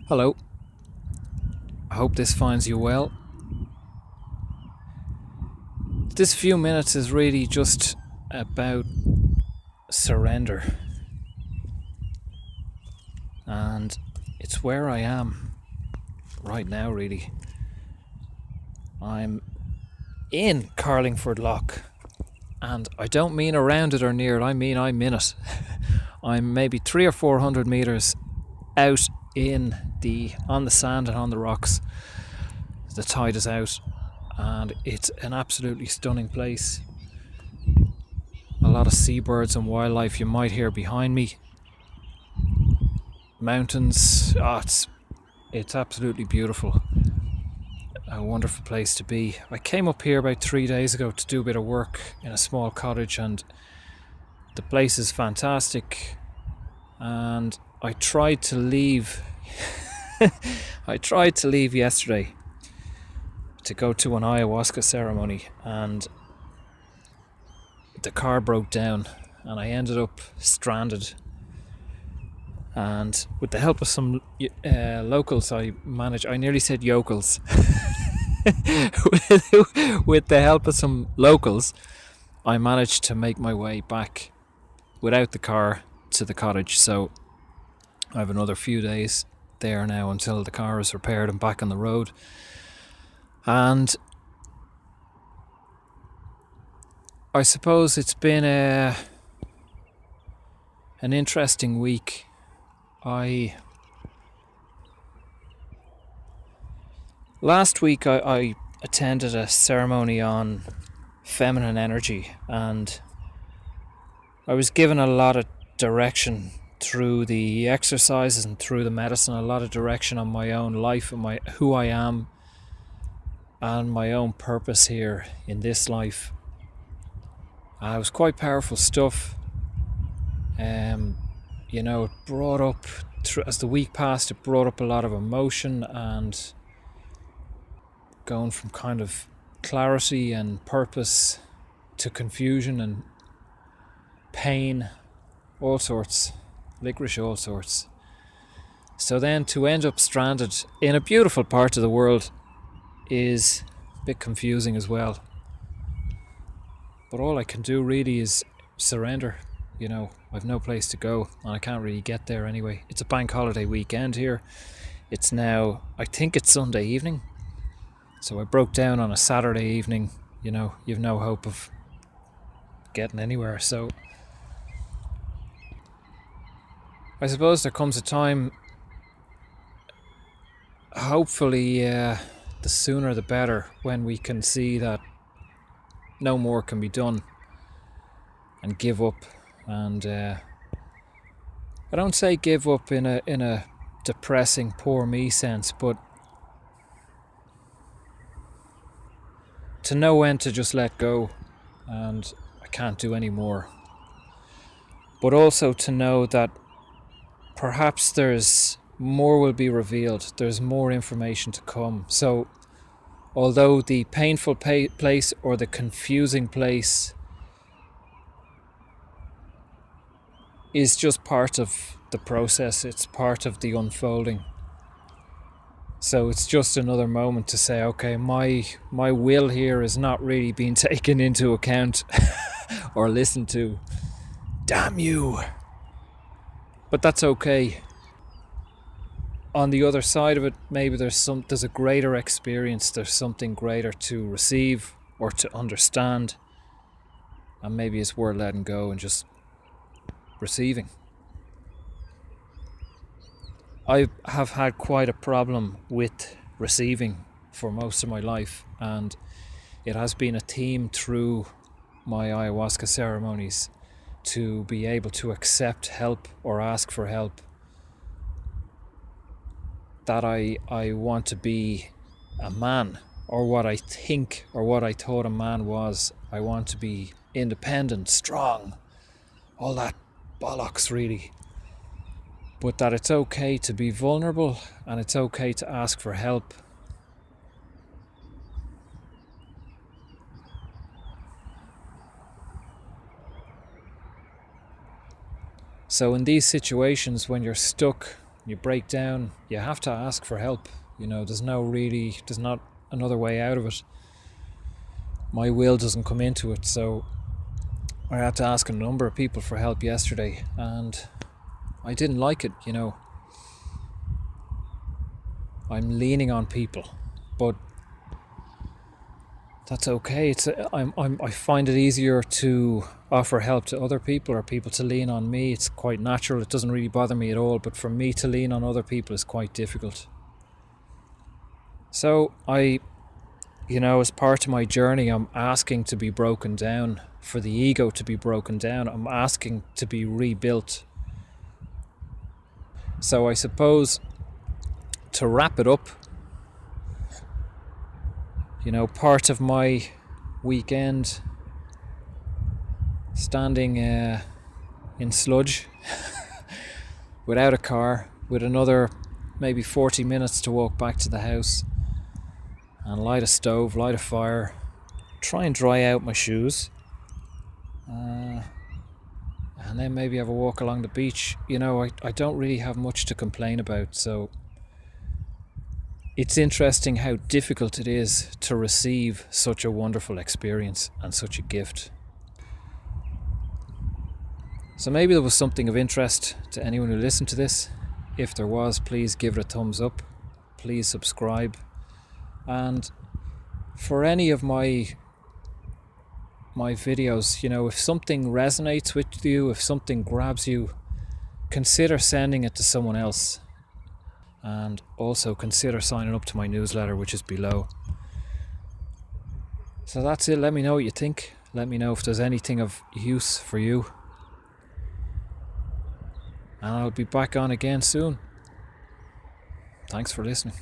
Hello, I hope this finds you well. This few minutes is really just about surrender, and it's where I am right now, really. I'm in Carlingford Loch, and I don't mean around it or near it, I mean I'm in it. I'm maybe 300 or 400 meters out on the sand and on the rocks. The tide is out, and it's an absolutely stunning place. A lot of seabirds and wildlife you might hear behind me. Mountains, it's absolutely beautiful. A wonderful place to be. I came up here about 3 days ago to do a bit of work in a small cottage, and the place is fantastic. And I tried to leave yesterday to go to an ayahuasca ceremony, and the car broke down and I ended up stranded. And with the help of some locals, I nearly said yokels. With the help of some locals, I managed to make my way back without the car to the cottage. So I have another few days there now until the car is repaired and back on the road. And I suppose it's been an interesting week. Last week I attended a ceremony on feminine energy, and I was given a lot of direction through the exercises and through the medicine, a lot of direction on my own life and who I am and my own purpose here in this life. It was quite powerful stuff. It brought up, as the week passed, it brought up a lot of emotion, and going from kind of clarity and purpose to confusion and pain, all sorts, licorice, all sorts. So then to end up stranded in a beautiful part of the world is a bit confusing as well. But all I can do really is surrender. I've no place to go, and I can't really get there anyway. It's a bank holiday weekend here. It's now, I think it's Sunday evening. So I broke down on a Saturday evening. You've no hope of getting anywhere. So I suppose there comes a time, hopefully the sooner the better, when we can see that no more can be done and give up. And I don't say give up in a depressing poor me sense, but to know when to just let go, and I can't do any more. But also to know that perhaps there's more will be revealed, there's more information to come. So although the painful place or the confusing place is just part of the process, it's part of the unfolding. So it's just another moment to say, okay, my will here is not really being taken into account or listened to. Damn you. But that's okay. On the other side of it, maybe there's a greater experience, there's something greater to receive or to understand, and maybe it's worth letting go and just receiving. I have had quite a problem with receiving for most of my life, and it has been a theme through my ayahuasca ceremonies to be able to accept help or ask for help. That I want to be a man, or what I think or what I thought a man was. I want to be independent, strong, all that bollocks really. But that it's okay to be vulnerable, and it's okay to ask for help. So in these situations when you're stuck, you break down, you have to ask for help. There's not another way out of it. My will doesn't come into it, so I had to ask a number of people for help yesterday, and I didn't like it. I'm leaning on people, but that's okay. I find it easier to offer help to other people, or people to lean on me. It's quite natural. It doesn't really bother me at all, but for me to lean on other people is quite difficult. So as part of my journey, I'm asking to be broken down, for the ego to be broken down. I'm asking to be rebuilt. So I suppose, to wrap it up, part of my weekend standing in sludge without a car, with another maybe 40 minutes to walk back to the house and light a stove, light a fire, try and dry out my shoes, and then maybe have a walk along the beach. I don't really have much to complain about, so it's interesting how difficult it is to receive such a wonderful experience and such a gift. So maybe there was something of interest to anyone who listened to this. If there was, please give it a thumbs up. Please subscribe. And for any of my videos, if something resonates with you, if something grabs you, consider sending it to someone else. And also consider signing up to my newsletter, which is below. So that's it. Let me know what you think. Let me know if there's anything of use for you. And I'll be back on again soon. Thanks for listening.